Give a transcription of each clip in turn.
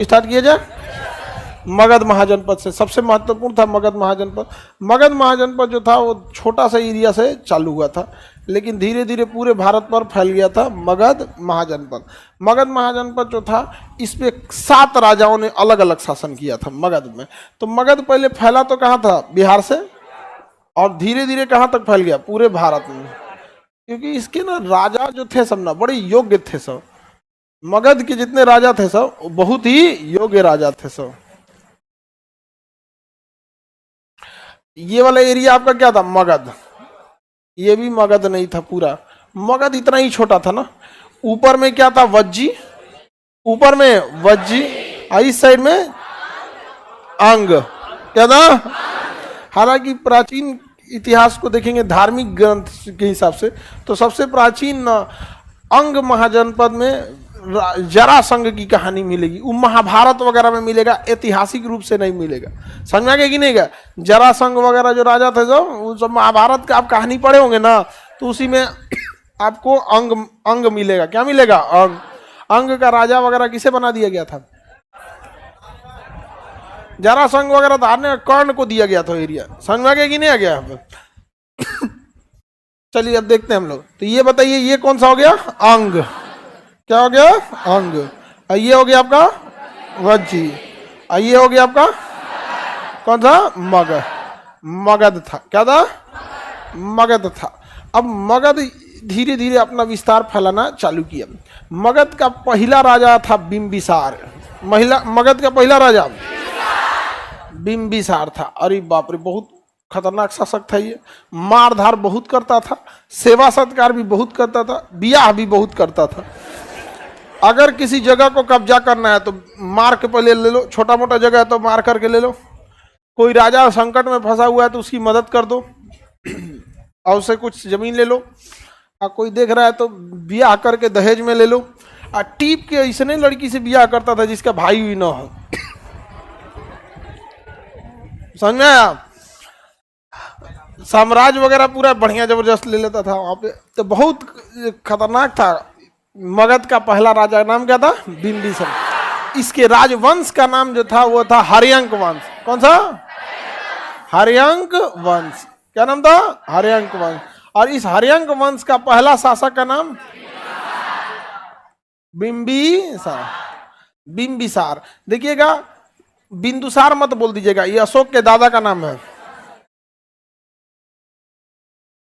Start किया जाए। मगध महाजनपद से सबसे महत्वपूर्ण था मगध महाजनपद। मगध महाजनपद जो था वो छोटा सा एरिया से चालू हुआ था, लेकिन धीरे धीरे पूरे भारत पर फैल गया था मगध महाजनपद। मगध महाजनपद जो था इस पे 7 राजाओं ने अलग अलग शासन किया था मगध में। तो मगध पहले फैला तो कहाँ था, बिहार से, और धीरे धीरे कहाँ तक फैल गया, पूरे भारत में। क्योंकि इसके ना राजा जो थे सब ना बड़े योग्य थे सब। मगध के जितने राजा थे सब बहुत ही योग्य राजा थे सब। ये वाला एरिया आपका क्या था, मगध। ये भी मगध नहीं था पूरा, मगध इतना ही छोटा था ना। ऊपर में क्या था, वज्जी, ऊपर में वज्जी, इस साइड में अंग, क्या था। हालांकि प्राचीन इतिहास को देखेंगे धार्मिक ग्रंथ के हिसाब से तो सबसे प्राचीन अंग महाजनपद में जरासंध की कहानी मिलेगी। वो महाभारत वगैरह में मिलेगा, ऐतिहासिक रूप से नहीं मिलेगा। समझ में आ गया कि नहीं गया। जरासंध वगैरह जो राजा थे जो सब महाभारत का आप कहानी पढ़े होंगे ना, तो उसी में आपको अंग मिलेगा। क्या मिलेगा, अंग। अंग का राजा वगैरह किसे बना दिया गया था, जरासंध वगैरह धारने कर्ण को दिया गया था एरिया। समझ में आ गया कि नहीं आ गया। चलिए अब देखते हैं हम लोग। तो ये बताइए ये कौन सा हो गया, अंग। क्या हो गया, अंग। ये हो गया आपका वज्जी, ये हो गया आपका कौन सा, मगध। मगध था, क्या था, मगध था। अब मगध धीरे धीरे अपना विस्तार फैलाना चालू किया। मगध का पहला राजा था बिंबिसार। मगध का पहला राजा बिंबिसार था। अरे बाप रे, बहुत खतरनाक शासक था ये। मारधार बहुत करता था, सेवा सत्कार भी बहुत करता था, ब्याह भी बहुत करता था। अगर किसी जगह को कब्जा करना है तो मार के पहले ले लो, छोटा मोटा जगह है तो मार करके ले लो। कोई राजा संकट में फंसा हुआ है तो उसकी मदद कर दो और उससे कुछ जमीन ले लो। और कोई देख रहा है तो ब्याह करके दहेज में ले लो। और टीप के इसने लड़की से ब्याह करता था जिसका भाई भी ना हो। समझ में आया। साम्राज्य वगैरह पूरा बढ़िया जबरदस्त ले लेता था वहां पे। तो बहुत खतरनाक था। मगध का पहला राजा नाम क्या था, बिंबिसार। इसके राजवंश का नाम जो था वो था हर्यंक वंश। कौन सा, हर्यंक वंश। क्या नाम था, हर्यंक वंश। और इस हर्यंक वंश का पहला शासक का नाम बिंबिसार। बिंबिसार देखिएगा, बिंदुसार मत बोल दीजिएगा, ये अशोक के दादा का नाम है।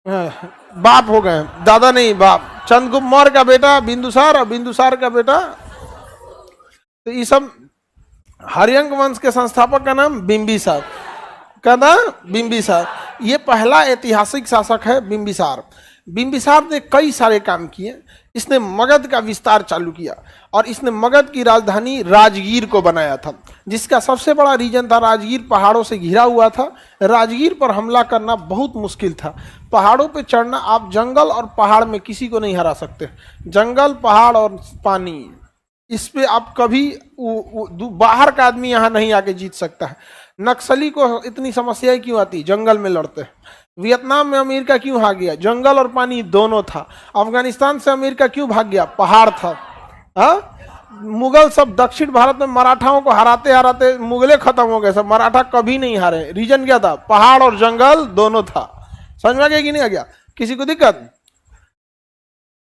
बाप हो गए, दादा नहीं बाप। चंद्रगुप्त मौर्य का बेटा बिंदुसार और बिंदुसार का बेटा। तो ये सब हर्यंक वंश के संस्थापक का नाम बिंबिसार। क्या था, बिंबिसार। ये पहला ऐतिहासिक शासक है बिंबिसार। बिंबिसार ने कई सारे काम किए। इसने मगध का विस्तार चालू किया और इसने मगध की राजधानी राजगीर को बनाया था, जिसका सबसे बड़ा रीजन था राजगीर पहाड़ों से घिरा हुआ था। राजगीर पर हमला करना बहुत मुश्किल था। पहाड़ों पे चढ़ना, आप जंगल और पहाड़ में किसी को नहीं हरा सकते। जंगल, पहाड़ और पानी, इस पे आप कभी बाहर का आदमी यहाँ नहीं आके जीत सकता है। नक्सली को इतनी समस्याएं क्यों आती, जंगल में लड़ते हैं। वियतनाम में अमेरिका क्यों भाग गया, जंगल और पानी दोनों था। अफगानिस्तान से अमेरिका क्यों भाग गया, पहाड़ था। मुगल सब दक्षिण भारत में मराठाओं को हराते हराते मुगले खत्म हो गए सब, मराठा कभी नहीं हारे। रीजन क्या था, पहाड़ और जंगल दोनों था। समझ में आ गया कि नहीं आ गया, किसी को दिक्कत।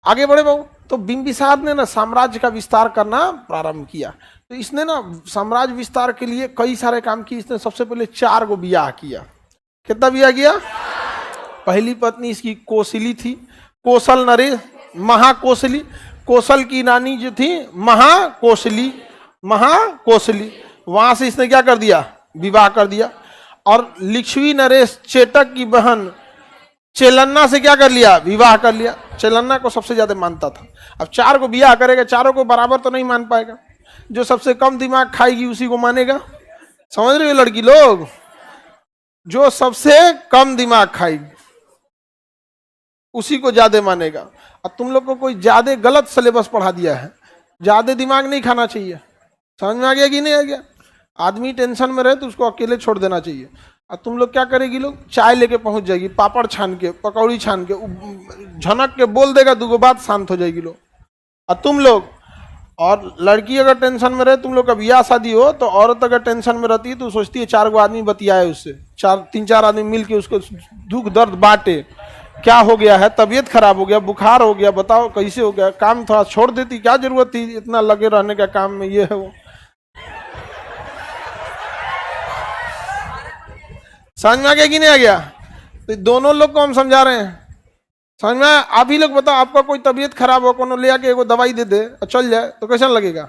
आगे बढ़े बाबू। तो बिंबिसार ने ना साम्राज्य का विस्तार करना प्रारंभ किया। तो इसने ना साम्राज्य विस्तार के लिए कई सारे काम किए। इसने सबसे पहले 4 गो ब्याह किया। कितना ब्याह किया, पहली पत्नी इसकी कोसली थी, कोसल नरेश, महाकोसली। कोसल की नानी जो थी महाकोसली, महाकोसली। वहां से इसने क्या कर दिया, विवाह कर दिया। और लिच्छवी नरेश चेटक की बहन चेलन्ना से क्या कर लिया, विवाह कर लिया। चेलन्ना को सबसे ज्यादा मानता था। अब 4 को ब्याह करेगा, चारों को बराबर तो नहीं मान पाएगा। जो सबसे कम दिमाग खाएगी उसी को मानेगा। समझ रहे हो लड़की लोग, जो सबसे कम दिमाग खाएगी उसी को ज्यादा मानेगा। और तुम लोग को कोई ज्यादा गलत सिलेबस पढ़ा दिया है, ज्यादा दिमाग नहीं खाना चाहिए। समझ में आ गया कि नहीं आ गया। आदमी टेंशन में रहे तो उसको अकेले छोड़ देना चाहिए। और तुम लोग क्या करेगी, लोग चाय लेके पहुंच जाएगी, पापड़ छान के, पकौड़ी छान के, झनक के बोल देगा 2 बात, शांत हो जाएगी लोग। और तुम लोग और लड़की अगर टेंशन में रहे, तुम लोग का ब्याह शादी हो तो औरत अगर टेंशन में रहती है तो सोचती है 4 आदमी बतियाए उससे, 3-4 आदमी मिल के उसको दुख दर्द बांटे, क्या हो गया है, तबीयत खराब हो गया, बुखार हो गया, बताओ कैसे हो गया, काम थोड़ा छोड़ देती, क्या जरूरत थी इतना लगे रहने का काम में, ये है वो। समझ में आ गया कि नहीं आ गया? तो दोनों लोग को हम समझा रहे हैं, समझ में? आप ही लोग बताओ, आपका कोई तबीयत खराब हो, कोनो ले आके एगो दवाई दे दे और चल जाए तो कैसा लगेगा?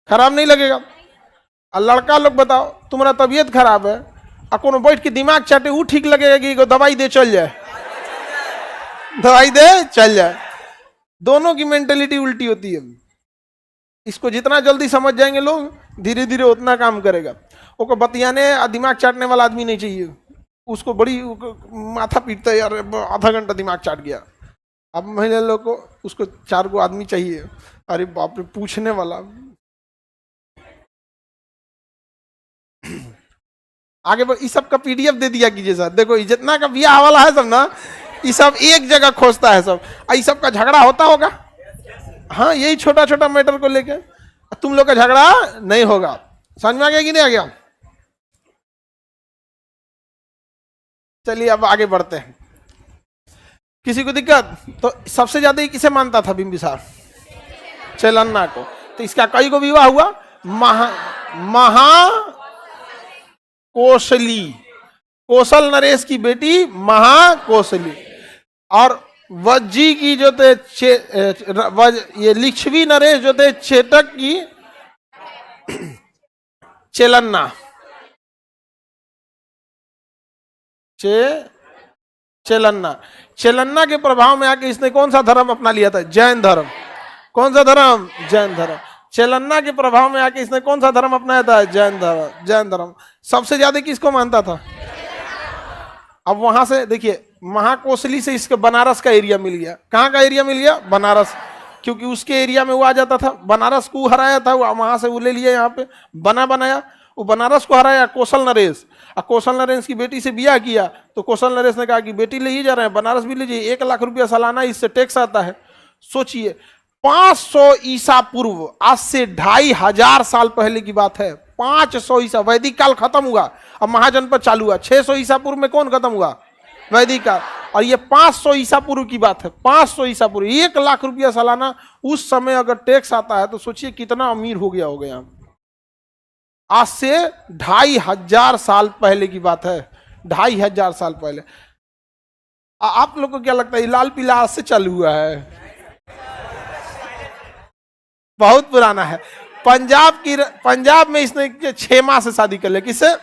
खराब नहीं लगेगा। और लड़का लोग बताओ, तुम्हारा तबीयत खराब है और कोनो बैठ के दिमाग चाटे, वो ठीक लगेगा कि एगो दवाई दे चल जाए, दवाई दे चल जाए। दोनों की मेंटेलिटी उल्टी होती है। इसको जितना जल्दी समझ जाएंगे लोग, धीरे धीरे उतना काम करेगा। वो बतियाने दिमाग चाटने वाला आदमी नहीं चाहिए, उसको बड़ी माथा पीटता है, यार आधा घंटा दिमाग चाट गया। अब महिला लोग को उसको 4 आदमी चाहिए, अरे बाप रे, पूछने वाला। आगे इस सब का PDF दे दिया कीजिए सर, देखो जितना का ब्याह वाला है सब ना, ये सब एक जगह खोजता है सब, इस सब का झगड़ा होता होगा। हाँ, यही छोटा छोटा मैटर को लेके तुम लोग का झगड़ा नहीं होगा। समझ में आ गया कि नहीं आ गया? चलिए अब आगे बढ़ते हैं। किसी को दिक्कत? तो सबसे ज्यादा ही किसे मानता था बिंबिसार? चेलन्ना को। तो इसका कई को विवाह हुआ? महाकोशली, कौशल नरेश की बेटी महाकोशली, और वज्जी की जो थे ये लिच्छवी नरेश जो थे चेटक की चेलन्ना, चेलन्ना। चेलन्ना के प्रभाव में आके इसने कौन सा धर्म अपना लिया था? जैन धर्म। कौन सा धर्म? जैन धर्म। चेलन्ना के प्रभाव में आके इसने कौन सा धर्म अपनाया था? जैन धर्म। जैन धर्म सबसे ज्यादा किसको मानता था? अब वहां से देखिए, महाकोशली से इसके बनारस का एरिया मिल गया। कहाँ का एरिया मिल गया? बनारस, क्योंकि उसके एरिया में वो आ जाता था। बनारस को हराया था, वहां से वो ले लिया, यहाँ पे बनाया। वो बनारस को हराया कौशल नरेश, और कौशल नरेश की बेटी से ब्याह किया। तो कौशल नरेश ने कहा कि बेटी ले ही जा रहे हैं, बनारस भी लीजिए, 1 लाख रुपया सालाना इससे टैक्स आता है। सोचिए, 500 ईसा पूर्व, आज से 2500 साल पहले की बात है। 500 ईसा, वैदिक काल खत्म हुआ, अब महाजनपद चालू हुआ। 600 ईसा पूर्व में कौन खत्म हुआ? वैदिक काल। और ये 500 ईसा पूर्व की बात है। 500 ईसा पूर्व, 1 लाख रुपया सालाना उस समय अगर टैक्स आता है तो सोचिए कितना अमीर हो गया होगा यहाँ। आज से 2500 साल पहले की बात है, 2500 साल पहले। आप लोग को क्या लगता है लाल पीला आज से चालू हुआ है? बहुत पुराना है। पंजाब में इसने 6 माह से शादी कर लिया। किससे?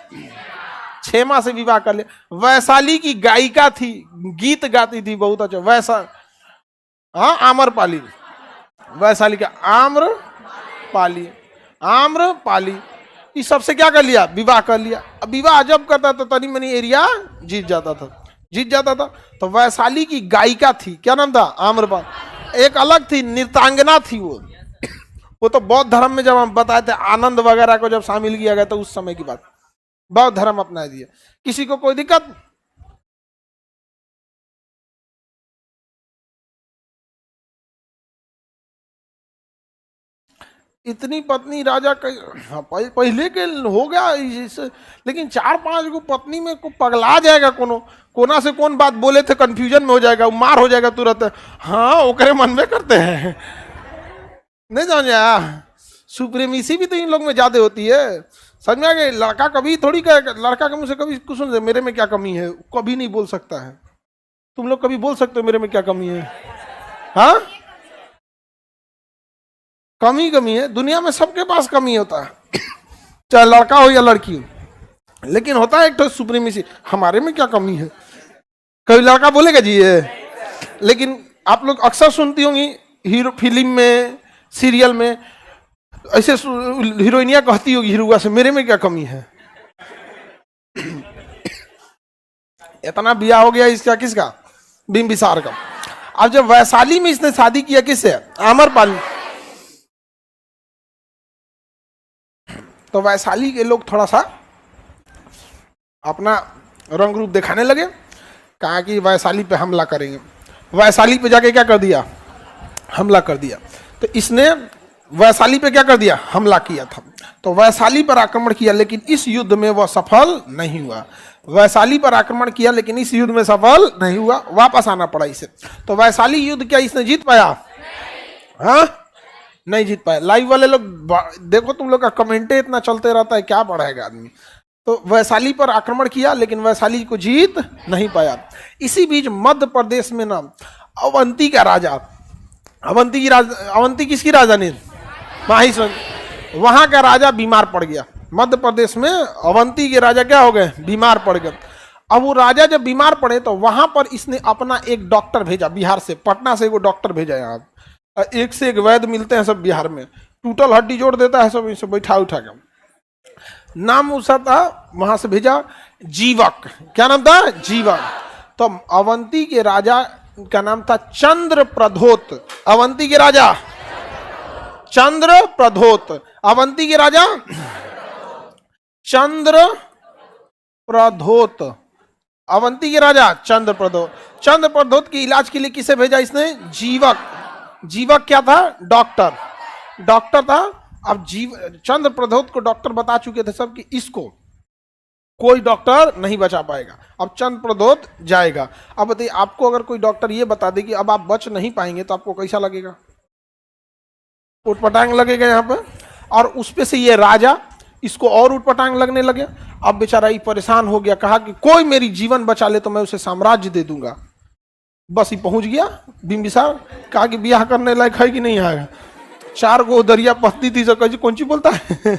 6 माह से विवाह कर लिया। वैशाली की गायिका थी, गीत गाती थी बहुत अच्छा। हाँ, आम्रपाली, वैशाली का आम्रपाली, इस सबसे क्या कर लिया? विवाह कर लिया। अब विवाह जब करता तो तनी मनी एरिया जीत जाता था। तो वैशाली की गायिका थी, क्या नाम था? आम्रपाली। एक अलग थी, नृत्यांगना थी वो तो बौद्ध धर्म में जब हम बताए थे, आनंद वगैरह को जब शामिल किया गया तो उस समय की बात, बौद्ध धर्म अपना दिया। किसी को कोई दिक्कत? इतनी पत्नी राजा पहले के हो गया, लेकिन 4-5 को पत्नी में को पगला जाएगा। कोना से कौन बात बोले थे, कंफ्यूजन में हो जाएगा, मार हो जाएगा तुरंत। हाँ, ओकरे मन में करते हैं, नहीं समझ आया? सुप्रीमेसी भी तो इन लोग में ज्यादा होती है। समझ में आ गया? लड़का कभी थोड़ी कहे, लड़का के मुंह से कभी कुछ सुन, मेरे में क्या कमी है, कभी नहीं बोल सकता है। तुम लोग कभी बोल सकते हो मेरे में क्या कमी है? हाँ, कमी है। दुनिया में सबके पास कमी होता है, चाहे लड़का हो या लड़की हो, लेकिन होता है एक तो सुप्रीमेसी, हमारे में क्या कमी है। कभी लड़का बोलेगा जी ये? लेकिन आप लोग अक्सर सुनती होंगी हीरो फिल्म में, सीरियल में, ऐसे हीरोइनिया कहती होगी हीरोआ से, मेरे में क्या कमी है। इतना ब्याह हो गया इसका, किसका? बिंबिसार का। अब जब वैशाली में इसने शादी किया, किससे? आम्रपाली। तो वैशाली के लोग थोड़ा सा अपना रंग रूप दिखाने लगे, कहा कि वैशाली पे हमला करेंगे। वैशाली पे जाके क्या कर दिया? हमला कर दिया। तो इसने वैशाली पे क्या कर दिया, हमला किया था। तो वैशाली पर आक्रमण किया, लेकिन इस युद्ध में वह सफल नहीं हुआ। वैशाली पर आक्रमण किया लेकिन इस युद्ध में सफल नहीं हुआ, वापस आना पड़ा इसे। तो वैशाली युद्ध क्या इसने जीत पाया? हाँ, नहीं जीत पाया। लाइव वाले लोग देखो, तुम लोग का कमेंटे इतना चलते रहता है, क्या पढ़ेगा आदमी। तो वैशाली पर आक्रमण किया लेकिन वैशाली को जीत नहीं पाया। इसी बीच मध्य प्रदेश में ना अवंती का राजा, अवंती किसकी राजधानी? माहिष्मती। वहां का राजा बीमार पड़ गया। मध्य प्रदेश में अवंती के राजा क्या हो गए? बीमार पड़ गए। अब वो राजा जब बीमार पड़े तो वहां पर इसने अपना एक डॉक्टर भेजा, बिहार से, पटना से वो डॉक्टर भेजा। यहाँ एक से एक वैद्य मिलते हैं सब बिहार में, टूटल हड्डी जोड़ देता है सब, इसे बैठा उठा के। नाम उसका था, वहां से भेजा जीवक। क्या नाम था? जीवक। तो अवंती के राजा का नाम था चंद्र प्रधोत। अवंती के राजा चंद्र प्रधोत। अवंती के राजा चंद्र प्रधोत। अवंती के राजा चंद्र प्रधोत। चंद्र प्रधोत के इलाज के लिए किसे भेजा इसने? जीवक। जीवक क्या था? डॉक्टर। डॉक्टर था। अब चंद्र प्रधोत को डॉक्टर बता चुके थे सब कि इसको कोई डॉक्टर नहीं बचा पाएगा, अब चंद्र प्रधोत जाएगा। अब बताइए, आपको अगर कोई डॉक्टर ये बता दे कि अब आप बच नहीं पाएंगे तो आपको कैसा लगेगा? उटपटांग लगेगा यहाँ पे। और उस पे से ये राजा, इसको और उटपटांग लगने लगे। अब बेचारा ये परेशान हो गया, कहा कि कोई मेरी जीवन बचा ले तो मैं उसे साम्राज्य दे दूंगा। बस ये पहुंच गया बिंबिसार, कहा कि ब्याह करने लायक है कि नहीं आएगा। 4 गो दरिया पत्नी थी, सब कैसे कौन सी बोलता है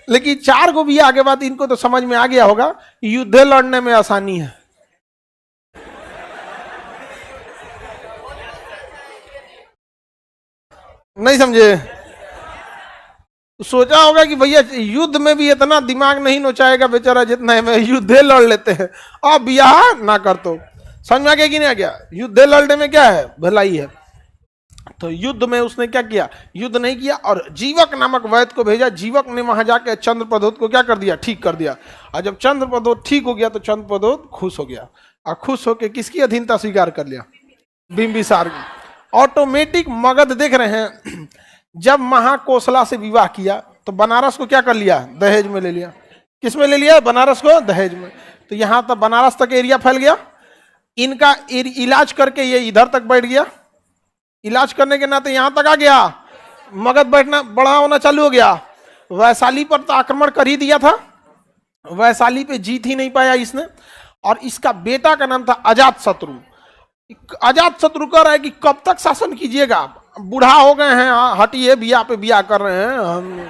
लेकिन 4 गो ब्याह के बाद इनको तो समझ में आ गया होगा युद्ध लड़ने में आसानी है। नहीं समझे? सोचा होगा कि भैया युद्ध में भी इतना दिमाग नहीं नोचाएगा बेचारा जितना है, युद्ध लड़ लेते हैं, अब ब्याह ना कर। तो समझ में आ गया कि नहीं आ गया? युद्ध लड़ने में क्या है? भलाई है। तो युद्ध में उसने क्या किया? युद्ध नहीं किया और जीवक नामक वैद्य को भेजा। जीवक ने वहां जाकर चंद्र प्रधोत को क्या कर दिया? ठीक कर दिया। और जब चंद्र प्रधोत ठीक हो गया तो चंद्र प्रधोत खुश हो गया, और खुश होकर किसकी अधीनता स्वीकार कर लिया? बिंबिसार की। ऑटोमेटिक मगध देख रहे हैं। जब महाकोसला से विवाह किया तो बनारस को क्या कर लिया? दहेज में ले लिया। किस में ले लिया? बनारस को दहेज में। तो यहां तक बनारस तक एरिया फैल गया। इनका इलाज करके ये इधर तक बैठ गया। इलाज करने के नाते यहां तक आ गया, मगध बैठना बड़ा होना चालू हो गया। वैशाली पर तो आक्रमण कर ही दिया था, वैशाली पे जीत ही नहीं पाया इसने। और इसका बेटा का नाम था अजात शत्रु। अजात शत्रु कह रहा है कि कब तक शासन कीजिएगा, बूढ़ा हो गए हैं, हटिए, बिया पे बिया कर रहे हैं हम।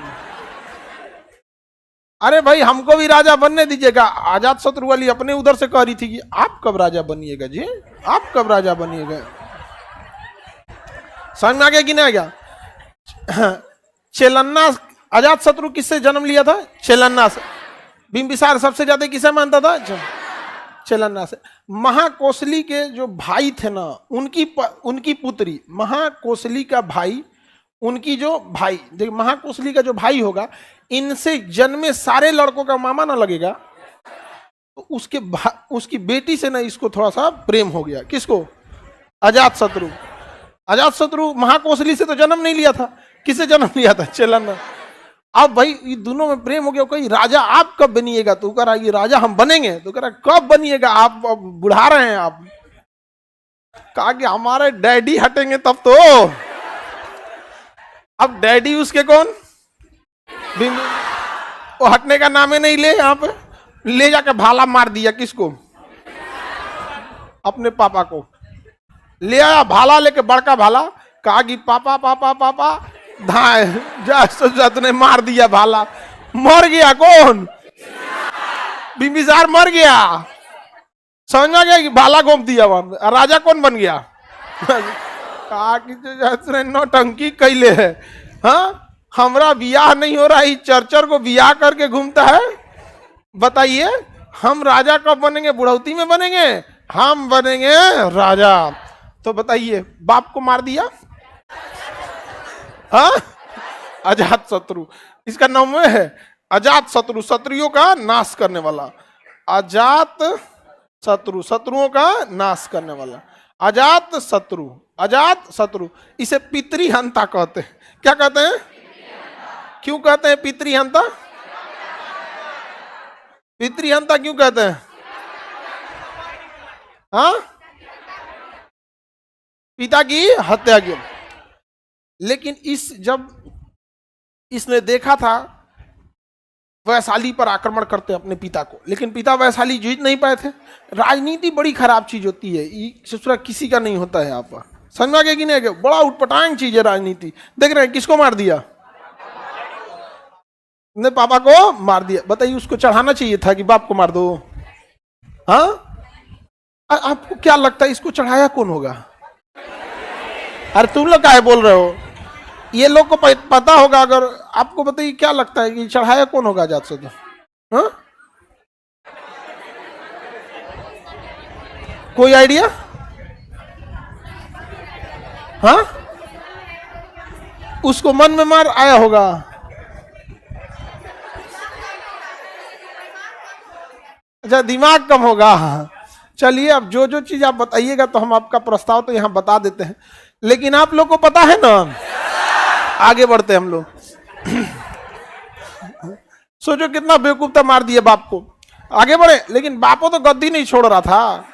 अरे भाई हमको भी राजा बनने दीजिएगा। अजात शत्रु वाली अपने उधर से कह रही थी कि आप कब राजा बनिएगा जी, आप कब राजा बनिएगा। समझ में आ गया कि नहीं आ गया? चेलन्ना, अजात शत्रु किससे जन्म लिया था? चेलन्ना से। बिंबिसार सबसे ज्यादा किसे मानता था? चेलन्ना से। महाकोसली के जो भाई थे ना, उनकी पुत्री, महाकोसली का भाई, उनकी जो भाई, देखिए महाकोसली का जो भाई होगा, इनसे जन्मे सारे लड़कों का मामा ना लगेगा, तो उसकी बेटी से ना इसको थोड़ा सा प्रेम हो गया। किसको? अजात शत्रु। अजात शत्रु महाकोसली से तो जन्म नहीं लिया था, किसे जन्म लिया था? चेलन्ना। अब भाई ये दोनों में प्रेम हो गया। कोई राजा आप कब बनिएगा? तो कह रहा ये राजा हम बनेंगे। तो कह रहा कब बनिएगा? आप बुढ़ा रहे हैं आप। कहा कि हमारे डैडी हटेंगे तब तो। अब डैडी उसके कौन? वो हटने का नाम ही नहीं ले। यहाँ पे ले जाकर भाला मार दिया। किसको? अपने पापा को ले आया, भाला लेके, बड़का भाला। कहा कि पापा पापा पापा, धाए ने मार दिया भाला। मर गया कौन? बिंबिसार मर गया। समझ में गया कि भाला घोंप दिया वहां। राजा कौन बन गया? कहा कि नौटंकी कैले है। हाँ, हमरा बियाह नहीं हो रहा है, चर्चर को बियाह करके घूमता है। बताइए हम राजा कब बनेंगे? बुढ़ौती में बनेंगे? हम बनेंगे राजा। तो बताइए, बाप को मार दिया। हाँ, अजात शत्रु इसका नाम है। अजात शत्रु, शत्रुओं का नाश करने वाला। अजात शत्रु, शत्रुओं का नाश करने वाला। अजात शत्रु, अजात शत्रु, इसे पितृहंता कहते हैं। क्या कहते हैं? क्यों कहते हैं पितृहंता? पितृहंता क्यों कहते हैं? हाँ, पिता की हत्या की। लेकिन जब इसने देखा था वैशाली पर आक्रमण करते अपने पिता को, लेकिन पिता वैशाली जीत नहीं पाए थे। राजनीति बड़ी खराब चीज होती है, ससुरा किसी का नहीं होता है। यहाँ पर समझा के कि नहीं, बड़ा उटपटांग चीज है राजनीति। देख रहे हैं किसको मार दिया? ने पापा को मार दिया। बताइए, उसको चढ़ाना चाहिए था कि बाप को मार दो? हाँ, आपको क्या लगता है इसको चढ़ाया कौन होगा? अरे तुम लोग काहे बोल रहे हो? ये लोग को पता होगा। अगर आपको बताइए क्या लगता है कि चढ़ाया कौन होगा जात से? तो हाँ, कोई आइडिया? हाँ, उसको मन में मार आया होगा। अच्छा, दिमाग कम होगा। चलिए, अब जो जो चीज आप बताइएगा तो हम आपका प्रस्ताव तो यहां बता देते हैं, लेकिन आप लोग को पता है ना। आगे बढ़ते हम लोग। सोचो कितना बेवकूफता मार दिया बाप को। आगे बढ़े, लेकिन बापो तो गद्दी नहीं छोड़ रहा था।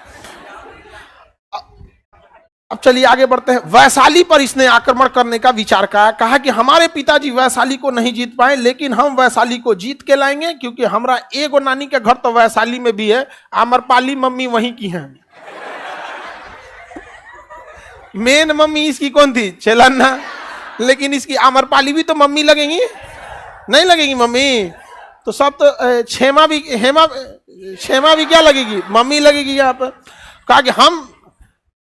अब चलिए आगे बढ़ते हैं। वैशाली पर इसने आक्रमण करने का विचार कहा कि हमारे पिताजी वैशाली को नहीं जीत पाए, लेकिन हम वैशाली को जीत के लाएंगे, क्योंकि हमारा एगो नानी के घर तो वैशाली में भी है, आम्रपाली मम्मी वहीं की हैं। मेन मम्मी इसकी कौन थी? छेलन्ना। लेकिन इसकी आम्रपाली भी तो मम्मी लगेंगी, नहीं लगेगी मम्मी? तो सब तो क्षेमा भी क्या लगेगी? मम्मी लगेगी। यहाँ पर कहा कि हम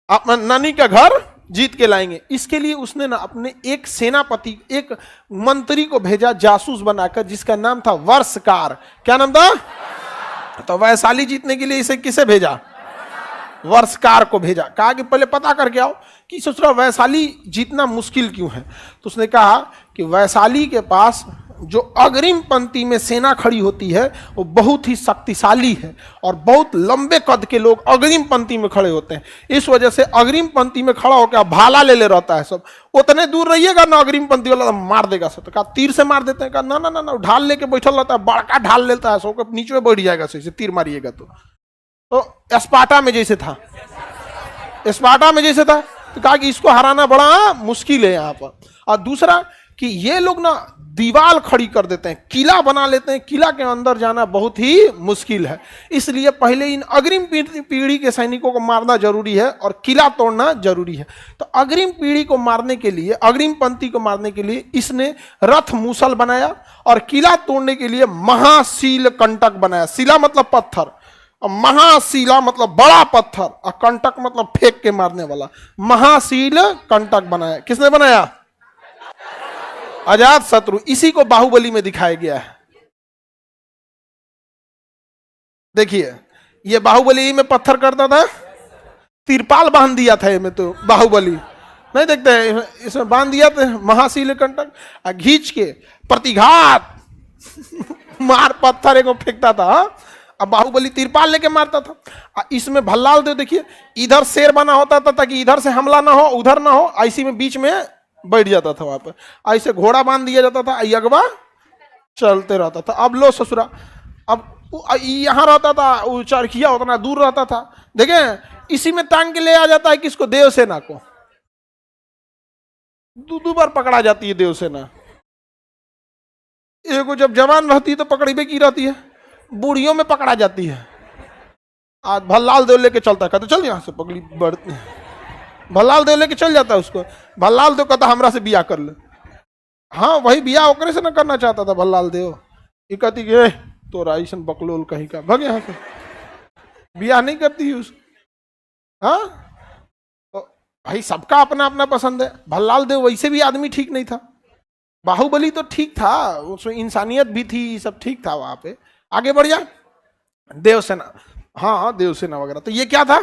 अपना नानी का घर जीत के लाएंगे। इसके लिए उसने ना अपने एक सेनापति, एक मंत्री को भेजा जासूस बनाकर, जिसका नाम था वर्षकार। क्या नाम था? तो वैशाली जीतने के लिए इसे किसे भेजा? वर्षकार को भेजा। कहा कि पहले पता करके आओ कि ससुरा वैशाली जीतना मुश्किल क्यों है। तो उसने कहा कि वैशाली के पास जो अग्रिम पंक्ति में सेना खड़ी होती है वो बहुत ही शक्तिशाली है, और बहुत लंबे कद के लोग अग्रिम पंक्ति में खड़े होते हैं। इस वजह से अग्रिम पंक्ति में खड़ा होकर भाला ले रहता है सब। उतने दूर रहिएगा ना, अग्रिम पंक्ति वाला मार देगा सब। तो कहा तीर से मार देते हैं। कहा ना ना ना ना, ढाल लेके बैठल रहता है, बड़का ढाल लेता है, सबके नीचे में बैठ जाएगा से तीर मारिएगा। तो स्पार्टा में जैसे था, स्पार्टा में जैसे था। तो कहा कि इसको हराना बड़ा मुश्किल है यहाँ पर। और दूसरा कि ये लोग ना दीवार खड़ी कर देते हैं, किला बना लेते हैं, किला के अंदर जाना बहुत ही मुश्किल है। इसलिए पहले इन अग्रिम पीढ़ी के सैनिकों को मारना जरूरी है और किला तोड़ना जरूरी है। तो अग्रिम पीढ़ी को मारने के लिए, अग्रिम पंक्ति को मारने के लिए इसने रथ मूसल बनाया, और किला तोड़ने के लिए महाशील कंटक बनाया। शिला मतलब पत्थर, और महाशीला मतलब बड़ा पत्थर, और कंटक मतलब फेंक के मारने वाला। महाशील कंटक बनाया। किसने बनाया? अजात शत्रु। इसी को बाहुबली में दिखाया गया है। देखिए, ये बाहुबली में पत्थर करता था, तिरपाल बांध दिया था में। तो बाहुबली नहीं देखते हैं, इसमें बांध दिया था महाशील कंटक, घींच के प्रतिघात मार पत्थर को फेंकता था। अब बाहुबली तिरपाल लेके मारता था। इसमें भल्लाल देव देखिए, इधर शेर बना होता था ताकि इधर से हमला ना हो, उधर ना हो, ऐसी में बीच में बैठ जाता था। वहां पर ऐसे घोड़ा बांध दिया जाता था, अगवा चलते रहता था। अब लो ससुरा, अब यहां रहता था, वो चरखिया उतना दूर रहता था। देखें, इसी में टांग के ले आ जाता है किसको? देवसेना को। दो बार पकड़ा जाती है देवसेना। एगो जब जवान रहती है तो पकड़ी की रहती है, बूढ़ियों में पकड़ा जाती है। आज भल्लाल देव लेके चलता है, कहते चल यहाँ से पकड़ी बढ़ते हैं। भल्लाल देव लेके चल जाता है उसको। भल्लाल देव कहता हमरा से बियाह कर ले। हाँ, वही बियाह ओकरे से ना करना चाहता था भल्लाल देव। ये कहती कि तो राइसन बकलोल कहीं का, भग यहाँ से, बियाह नहीं करती है उसको। हाँ, तो भाई सबका अपना अपना पसंद है। भल्लाल देव वैसे भी आदमी ठीक नहीं था, बाहुबली तो ठीक था, उसमें इंसानियत भी थी, सब ठीक था वहां पे। आगे बढ़ जा। देवसेना, हाँ देवसेना वगैरह। तो ये क्या था?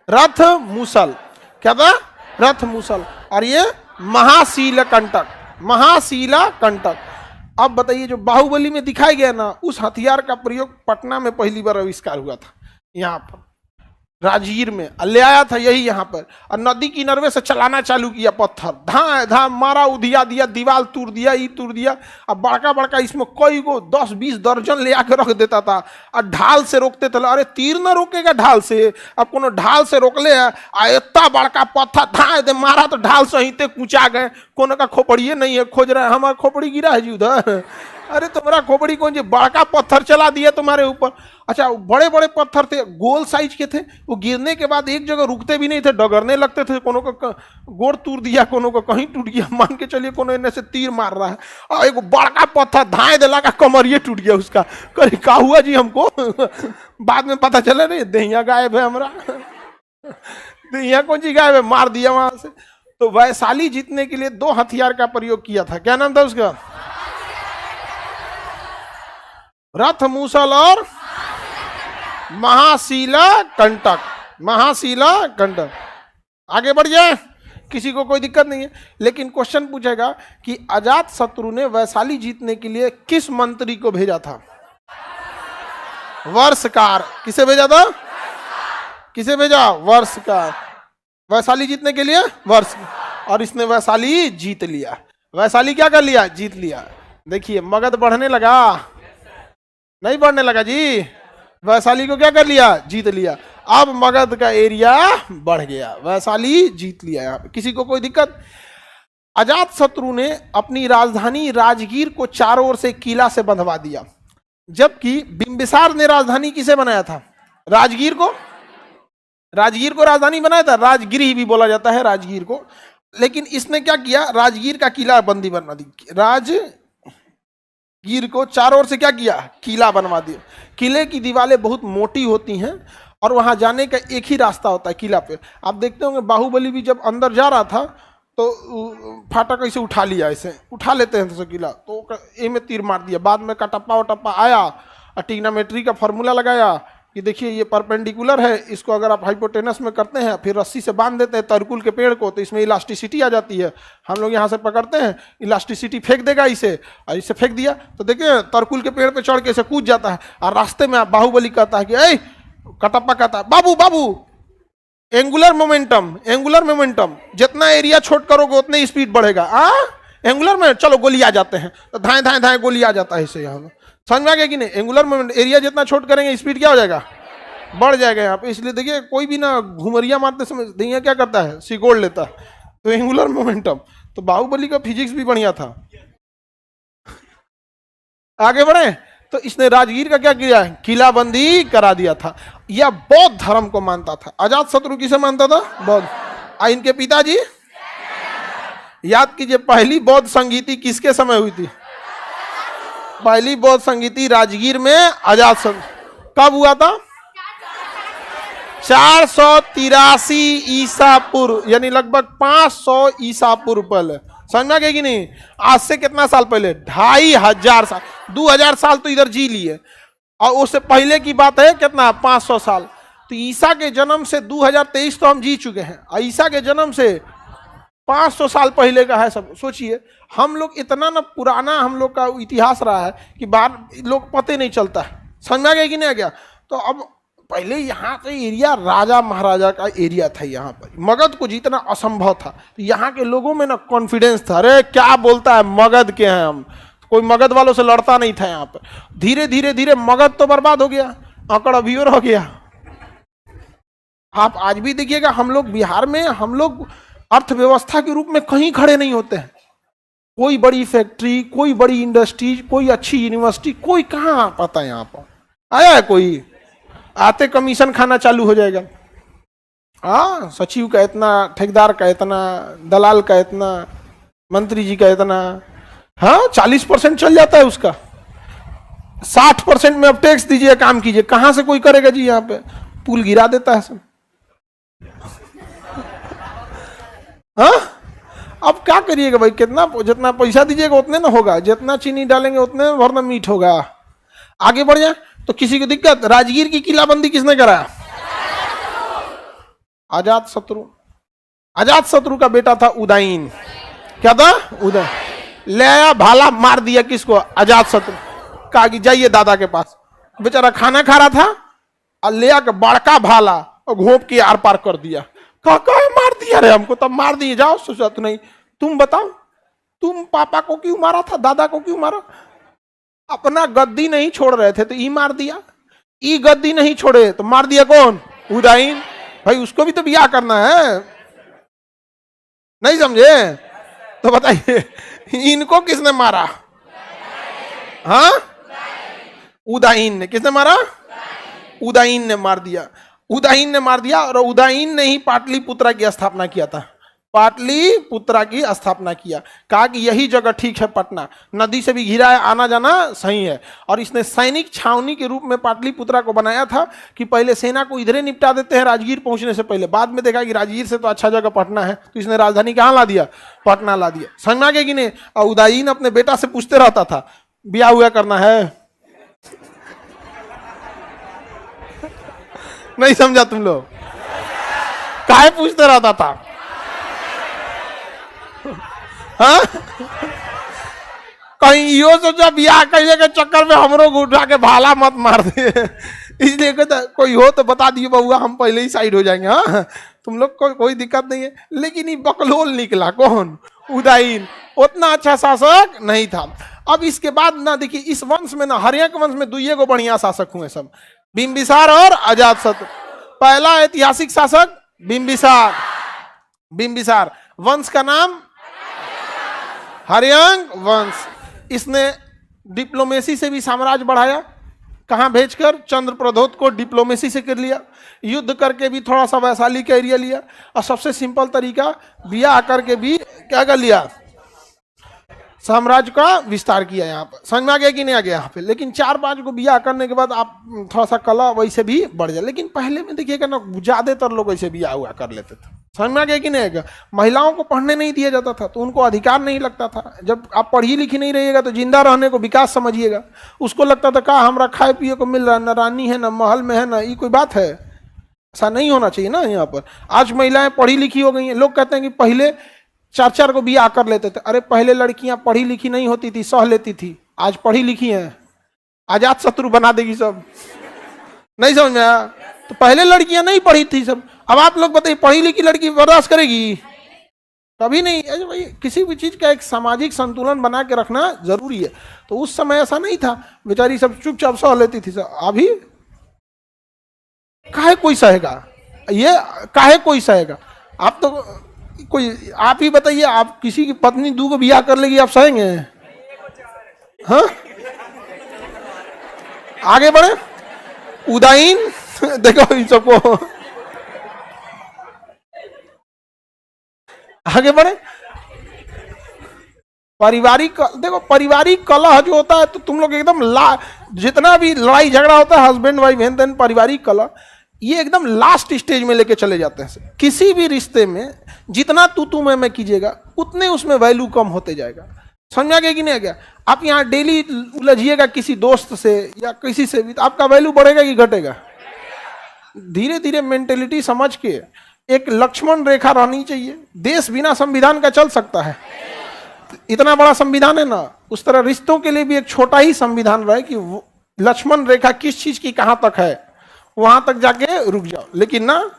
रथ मूसल। क्या था? रथ मूसल। और ये महाशील कंटक, महाशीला कंटक। अब बताइए, जो बाहुबली में दिखाया गया ना, उस हथियार का प्रयोग पटना में पहली बार आविष्कार हुआ था। यहाँ पर राजगीर में, ले आया था यही यहाँ पर, और नदी किनारे से चलाना चालू किया पत्थर, धा धा मारा, उधिया दिया, दीवार तोड़ दिया, ई तोड़ दिया। अब बड़का बड़का इसमें कई गो 10-20 दर्जन ले आकर रख देता था, और ढाल से रोकते थे। अरे तीर न रोकेगा ढाल से, अब कोनो ढाल से रोकले आ इतना बड़का पत्थर धा दे मारा तो ढाल सहित कुचा गए। कोनो का खोपड़िए नहीं है, खोज रहा है हमारा खोपड़ी गिरा है जी उधर। अरे तुम्हारा खोपड़ी कौन जी, बड़का पत्थर चला दिया तुम्हारे ऊपर। अच्छा बड़े बड़े पत्थर थे, गोल साइज के थे, वो गिरने के बाद एक जगह रुकते भी नहीं थे, डगरने लगते थे। कोनो का गोड़ तोड़ दिया, कोनो का कहीं टूट गया, मान के चलिए कोनो इन्हें से तीर मार रहा है, और एक बड़का पत्थर धाए दिला का कमरिए टूट गया उसका। कहीं का हुआ जी हमको बाद में पता चला, नहीं दहिया गायब है हमारा, दहिया कौन सी गायब है, मार दिया वहां से। तो वैशाली जीतने के लिए 2 हथियार का प्रयोग किया था। क्या नाम था उसका? रथ मूसल और महाशीला कंटक। महाशीला कंटक। आगे बढ़ जाए, किसी को कोई दिक्कत नहीं है। लेकिन क्वेश्चन पूछेगा कि अजात शत्रु ने वैशाली जीतने के लिए किस मंत्री को भेजा था? वर्षकार। किसे भेजा था? किसे भेजा? वर्षकार। वैशाली जीतने के लिए वर्ष, और इसने वैशाली जीत लिया। वैशाली क्या कर लिया? जीत लिया। देखिए मगध बढ़ने लगा, नहीं बढ़ने लगा जी। वैशाली को क्या कर लिया? जीत लिया। अब मगध का एरिया बढ़ गया, वैशाली जीत लिया। यहाँ पे किसी को कोई दिक्कत? अजात शत्रु ने अपनी राजधानी राजगीर को चारों ओर से किला से बंधवा दिया, जबकि बिंबिसार ने राजधानी किसे बनाया था? राजगीर को। राजगीर को राजधानी बनाया था, राजगिरी भी बोला जाता है राजगीर को। लेकिन इसने क्या किया? राजगीर का किला बंदी बना दी। राजगीर को चारों ओर से क्या किया? किला बनवा दिया। किले की दीवारें बहुत मोटी होती हैं और वहां जाने का एक ही रास्ता होता है किला पे। आप देखते होंगे बाहुबली भी जब अंदर जा रहा था तो फाटक ऐसे उठा लिया, ऐसे उठा लेते हैं तो किला, तो ए में तीर मार दिया। बाद में कटप्पा वटप्पा आया और ट्रिग्नोमेट्री का फॉर्मूला लगाया कि देखिए ये परपेंडिकुलर है, इसको अगर आप हाइपोटेनस में करते हैं फिर रस्सी से बांध देते हैं तरकुल के पेड़ को, तो इसमें इलास्टिसिटी आ जाती है। हम लोग यहाँ से पकड़ते हैं, इलास्टिसिटी फेंक देगा इसे, और इसे फेंक दिया तो देखिए तरकुल के पेड़ पे चढ़ के इसे कूद जाता है। और रास्ते में बाहुबली कहता है कि ऐ कटप्पा कहता है बाबू बाबू एंगुलर मोमेंटम, एंगुलर मोमेंटम, जितना एरिया छोट करोगे उतने स्पीड बढ़ेगा। एंगुलर में चलो गोली आ जाते हैं, तो धाए धाए धाए गोली आ जाता है इसे। यहाँ समझ में आ गया कि नहीं? एंगुलर मोमेंट, एरिया जितना छोट करेंगे स्पीड क्या हो जाएगा? बढ़ जाएगा यहाँ पे। इसलिए देखिए कोई भी ना घुमरिया मारते समय दैया क्या करता है? सिकोड़ लेता है। तो एंगुलर मोमेंटम, तो बाहुबली का फिजिक्स भी बढ़िया था। आगे बढ़े तो इसने राजगीर का क्या किया? किलाबंदी करा दिया था। यह बौद्ध धर्म को मानता था। अजात शत्रु किसे मानता था? बौद्ध। इनके पिताजी, याद कीजिए पहली बौद्ध संगीति किसके समय हुई थी? पहली बौद्ध संगीति राजगीर में अजात शत्रु। कब हुआ था? 483 ईसा पूर्व, यानी लगभग 500 ईसा पूर्व पहले। समझ में आ गया कि नहीं? आज से कितना साल पहले? 2500 साल, 2000 साल तो इधर जी लिए, और उससे पहले की बात है कितना? 500 साल। तो ईसा के जन्म से 2023 तो हम जी चुके हैं, और ईसा के जन्म से 500 साल पहले का है सब। सोचिए हम लोग इतना ना पुराना हम लोग का इतिहास रहा है कि बाहर लोग पता नहीं चलता है। समझ में आ गया कि नहीं आ गया? तो अब पहले यहाँ का एरिया राजा महाराजा का एरिया था। यहाँ पर मगध को जीतना असंभव था। तो यहाँ के लोगों में ना कॉन्फिडेंस था, अरे क्या बोलता है, मगध के हैं हम। कोई मगध वालों से लड़ता नहीं था यहाँ पर। धीरे धीरे धीरे मगध तो बर्बाद हो गया, आंकड़ अभी और हो गया। आप आज भी देखिएगा हम लोग बिहार में, हम लोग अर्थव्यवस्था के रूप में कहीं खड़े नहीं होते हैं। कोई बड़ी फैक्ट्री, कोई बड़ी इंडस्ट्रीज, कोई अच्छी यूनिवर्सिटी, कोई कहाँ पता है यहाँ पर आया है? कोई आते कमीशन खाना चालू हो जाएगा। सचिव का इतना, ठेकेदार का इतना, दलाल का इतना, मंत्री जी का इतना। 40% चल जाता है उसका, 60% में अब टैक्स दीजिए, काम कीजिए। कहां से कोई करेगा जी? यहाँ पे पुल गिरा देता है सब। अब क्या करिएगा भाई? कितना, जितना पैसा दीजिएगा उतने ना होगा, जितना चीनी डालेंगे उतने भरना मीठ होगा। आगे बढ़ जाए तो किसी को दिक्कत? राजगीर की किलाबंदी किसने कराया? अजात शत्रु। अजात शत्रु का बेटा था उदयन। क्या था? उदयन। ले आया भाला, मार दिया किसको? अजात शत्रु। कहा कि जाइए दादा के पास। बेचारा खाना खा रहा था और ले आकर बड़का भाला और घोंप के आर पार कर दिया। कहा मार दिया रे हमको, तब मार दिए, जाओ सोचा तो नहीं। तुम बताओ, तुम पापा को क्यों मारा था, दादा को क्यों मारा? अपना गद्दी नहीं छोड़ रहे थे तो ई मार दिया, ई गद्दी नहीं छोड़े तो मार दिया कौन? उदाईन। भाई उसको भी तो ब्याह करना है, नहीं समझे? तो बताइए इनको किसने मारा? हाँ, उदाईन ने। किसने मारा? उदाईन ने मार दिया। उदाईन ने मार दिया, और उदाईन ने ही पाटलिपुत्रा की स्थापना किया था। पाटलिपुत्रा की स्थापना किया, कहा कि यही जगह ठीक है, पटना नदी से भी घिरा है, आना जाना सही है। और इसने सैनिक छावनी के रूप में पाटलिपुत्रा को बनाया था कि पहले सेना को इधरे निपटा देते हैं राजगीर पहुंचने से पहले। बाद में देखा कि राजगीर से तो अच्छा जगह पटना है, तो इसने राजधानी कहाँ ला दिया? पटना ला दिया। समझ में आ गया कि नहीं? और उदाईन अपने बेटा से पूछते रहता था, ब्याह हुआ करना है? नहीं समझा तुम लोग? काहे पूछते रहता था? हाँ? कहीं यो सोचा ब्याह कैले के चक्कर में हमरो को उठा के भाला मत मार दे, इसलिए कहता कोई हो तो बता दिए बउआ, हम पहले ही साइड हो जाएंगे। हाँ, तुम लोग को कोई दिक्कत नहीं है। लेकिन ये बकलोल निकला कौन? उदाईन। उतना अच्छा शासक नहीं था। अब इसके बाद ना देखिए, इस वंश में ना, हर्यक वंश में दुइये को बढ़िया शासक हुए सब, बिंबिसार और अजातशत्रु। पहला ऐतिहासिक शासक बिंबिसार। बिंबिसार वंश का नाम हर्यक वंश। इसने डिप्लोमेसी से भी साम्राज्य बढ़ाया। कहां भेजकर? चंद्रप्रद्योत को डिप्लोमेसी से कर लिया, युद्ध करके भी थोड़ा सा वैशाली का एरिया लिया, और सबसे सिंपल तरीका ब्याह करके भी क्या कर लिया? साम्राज्य का विस्तार किया। यहाँ पर समझ में आ गया कि नहीं आ गया यहाँ पे? लेकिन 4-5 को ब्याह करने के बाद आप थोड़ा सा कला वैसे भी बढ़ जाए। लेकिन पहले में देखिएगा ना, ज्यादातर लोग ऐसे ब्याह हुआ कर लेते थे। समझ में आ गया कि नहीं आएगा? महिलाओं को पढ़ने नहीं दिया जाता था, तो उनको अधिकार नहीं लगता था। जब आप पढ़ी लिखी नहीं रहिएगा तो जिंदा रहने को विकास समझिएगा। उसको लगता था कहा हमारा खाए पिए को मिल रहा है, न रानी है, न महल में है, ना ये कोई बात है? ऐसा नहीं होना चाहिए ना। यहाँ पर आज महिलाएं पढ़ी लिखी हो गई हैं। लोग कहते हैं कि पहले 4-4 को ब्याह कर लेते थे। अरे पहले लड़कियां पढ़ी लिखी नहीं होती थी, सह लेती थी। आज पढ़ी लिखी हैं, अजातशत्रु बना देगी सब। नहीं समझ में आया? तो पहले लड़कियां नहीं पढ़ी थी सब। अब आप लोग बताइए, पढ़ी लिखी लड़की बर्दाश्त करेगी? कभी नहीं। अरे भाई, किसी भी चीज का एक सामाजिक संतुलन बना के रखना जरूरी है। तो उस समय ऐसा नहीं था, बेचारी सब चुपचाप सह लेती थी सब। अभी काहे कोई सहेगा? ये काहे कोई सहेगा? आप तो कोई, आप ही बताइए, आप किसी की पत्नी 2 को ब्याह कर लेगी, आप सहेंगे? हाँ, आगे बढ़े। उदाईन देखो इन सबको, आगे बढ़े। पारिवारिक, देखो पारिवारिक कलह जो होता है, तो तुम लोग एकदम जितना भी लड़ाई झगड़ा होता है हस्बैंड वाइफ हेन तेन, पारिवारिक कलह, ये एकदम लास्ट स्टेज में लेके चले जाते हैं। किसी भी रिश्ते में जितना तू मैं कीजिएगा, उतने उसमें वैल्यू कम होते जाएगा। समझ आ गया कि नहीं आ गया? आप यहाँ डेली उलझिएगा किसी दोस्त से या किसी से भी, तो आपका वैल्यू बढ़ेगा कि घटेगा? धीरे धीरे मेंटेलिटी समझ के एक लक्ष्मण रेखा रहनी चाहिए। देश बिना संविधान का चल सकता है? इतना बड़ा संविधान है ना, उस तरह रिश्तों के लिए भी एक छोटा ही संविधान रहे कि लक्ष्मण रेखा किस चीज की कहां तक है, वहां तक जाके रुक जाओ। लेकिन ना,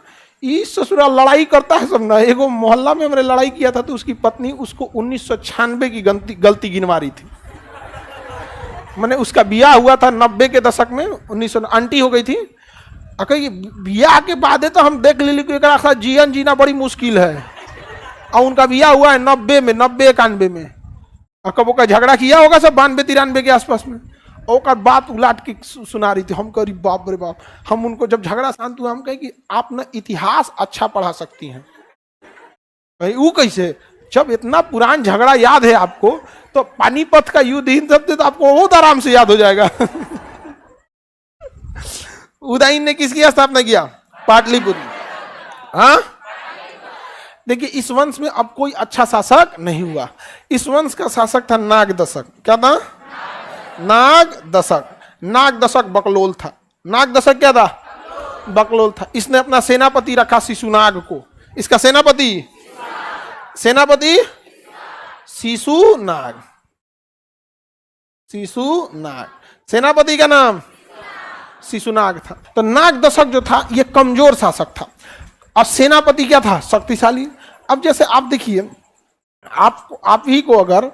इस ससुरा लड़ाई करता है सब ना। एगो मोहल्ला में हमने लड़ाई किया था, तो उसकी पत्नी उसको 1996 की गलती गिनवा रही थी। मैंने उसका ब्याह हुआ था 90 के दशक में, 1900 आंटी हो गई थी। कही ब्याह के बाद तो हम देख ली कि एक जीवन जीना बड़ी मुश्किल है। और उनका ब्याह हुआ है 90 में, 90-91 में। कब का झगड़ा किया होगा सब 92-93 के आसपास में। और बात उलाट के सुना रही थी। हम कह बाप रे बाप। हम उनको जब झगड़ा शांत हुआ, हम कहे कि आप ना इतिहास अच्छा पढ़ा सकती हैं। भाई वो कैसे? जब इतना पुरान झगड़ा याद है आपको, तो पानीपत का युद्ध इन सब तो आपको बहुत आराम से याद हो जाएगा। उदाईन ने किसकी स्थापना किया? पाटलिपुत्र। हाँ, देखिए इस वंश में अब कोई अच्छा शासक नहीं हुआ। इस वंश का शासक था नागदशक। क्या था? नागदशक। नागदशक बकलोल था। नागदशक क्या था? बकलोल था। इसने अपना सेनापति रखा शिशुनाग को। इसका सेनापति शिशुनाग। शिशुनाग सेनापति का नाम शिशुनाग था। तो नाग दशक जो था ये कमजोर शासक था और सेनापति क्या था, शक्तिशाली। अब जैसे आप देखिए, आप ही को अगर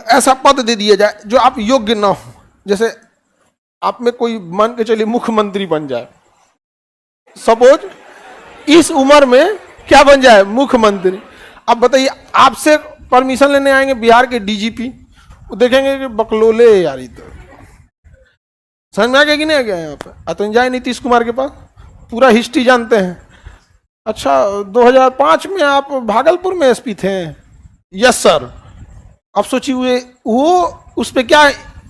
ऐसा पद दे दिया जाए जो आप योग्य ना हो, जैसे आप में कोई मान के चलिए मुख्यमंत्री बन जाए, सपोज इस उम्र में क्या बन जाए, मुख्यमंत्री। अब बताइए, आपसे परमिशन लेने आएंगे बिहार के डीजीपी, वो देखेंगे कि बकलोले यार, तो समझ में आ गया कि नहीं आ गया। यहाँ पे अतन जाए नीतीश कुमार के पास, पूरा हिस्ट्री जानते हैं। अच्छा 2005 में आप भागलपुर में एसपी थे, यस सर। अब सोचिए वो उस पर क्या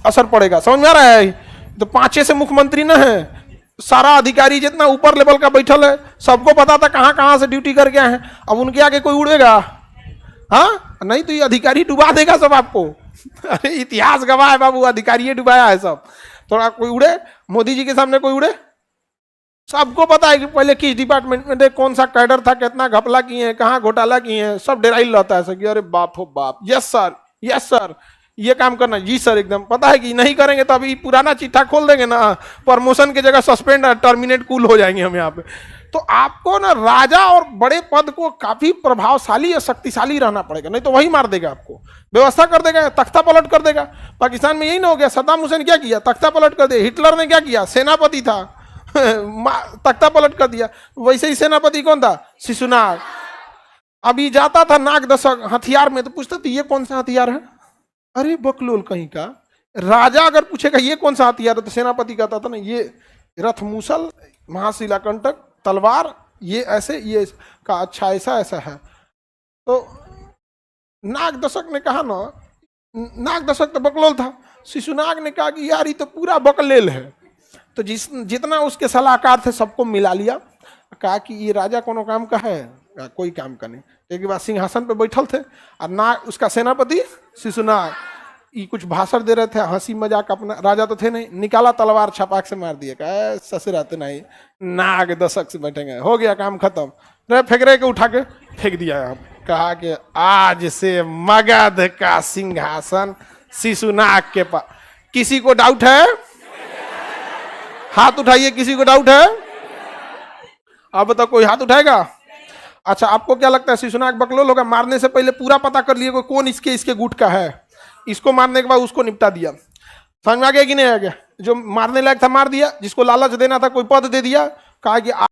असर पड़ेगा, समझ में आ रहा है। तो 5 से मुख्यमंत्री ना है, सारा अधिकारी जितना ऊपर लेवल का बैठल है, सबको पता था कहां कहां से ड्यूटी करके आए हैं। अब उनके आगे कोई उड़ेगा, हाँ नहीं तो ये अधिकारी डुबा देगा सब आपको। अरे इतिहास गवाह है बाबू, अधिकारी डुबाया है सब। थोड़ा कोई उड़े, मोदी जी के सामने कोई उड़े, सबको पता है कि पहले किस डिपार्टमेंट में कौन सा कैडर था, कितना घपला किए हैं, कहाँ घोटाला किए हैं, सब डेराइल रहता है सर। अरे बाप हो बाप, यस सर, यस सर, ये काम करना, जी सर, एकदम पता है कि नहीं करेंगे तो अभी पुराना चिट्ठा खोल देंगे ना, प्रमोशन की जगह सस्पेंड टर्मिनेट कूल हो जाएंगे हम यहाँ पे। तो आपको ना राजा और बड़े पद को काफी प्रभावशाली या शक्तिशाली रहना पड़ेगा, नहीं तो वही मार देगा आपको, व्यवस्था कर देगा, तख्ता पलट कर देगा। पाकिस्तान में यही ना हो गया, सद्दाम हुसैन क्या किया, तख्ता पलट कर दिया। हिटलर ने क्या किया, सेनापति था तख्ता पलट कर दिया। वैसे ही सेनापति कौन था, शिशुनाग। अभी जाता था नाग दशक हथियार में, तो पूछता था ये कौन सा हथियार है, अरे बकलोल कहीं का। राजा अगर पूछेगा ये कौन सा हथियार है, तो सेनापति कहता था ना ये रथ मूसल, महाशिला कंटक, तलवार, ये ऐसे, ये का अच्छा ऐसा ऐसा है। तो नाग दशक ने कहा ना, नाग दशक तो बकलोल था, शिशुनाग ने कहा कि यार ये तो पूरा बकलेल है। तो जितना उसके सलाहकार थे सबको मिला लिया, कहा कि ये राजा कोनो काम का है, कोई काम का नहीं। एक बार सिंहासन पे बैठल थे और ना उसका सेनापति शिशुनाग ये कुछ भाषण दे रहे थे, हंसी मजाक, अपना राजा तो थे नहीं, निकाला तलवार छपाक से मार दिया, कहा ससुराते नहीं, नाग दशक से बैठेंगे, हो गया काम खत्म। रे फेंकरे के उठा के फेंक दिया। कहा कि आज से मगध का सिंहासन शिशुनाग के पास। किसी को डाउट है, हाथ उठाइए, किसी को डाउट है, अब बताओ कोई हाथ उठाएगा। अच्छा आपको क्या लगता है शिशुनाग बकलोल होगा? मारने से पहले पूरा पता कर लिए कौन इसके गुट का है, इसको मारने के बाद उसको निपटा दिया। समझ में आ गया कि नहीं आ गया? जो मारने लायक था मार दिया, जिसको लालच देना था कोई पद दे दिया, कहा कि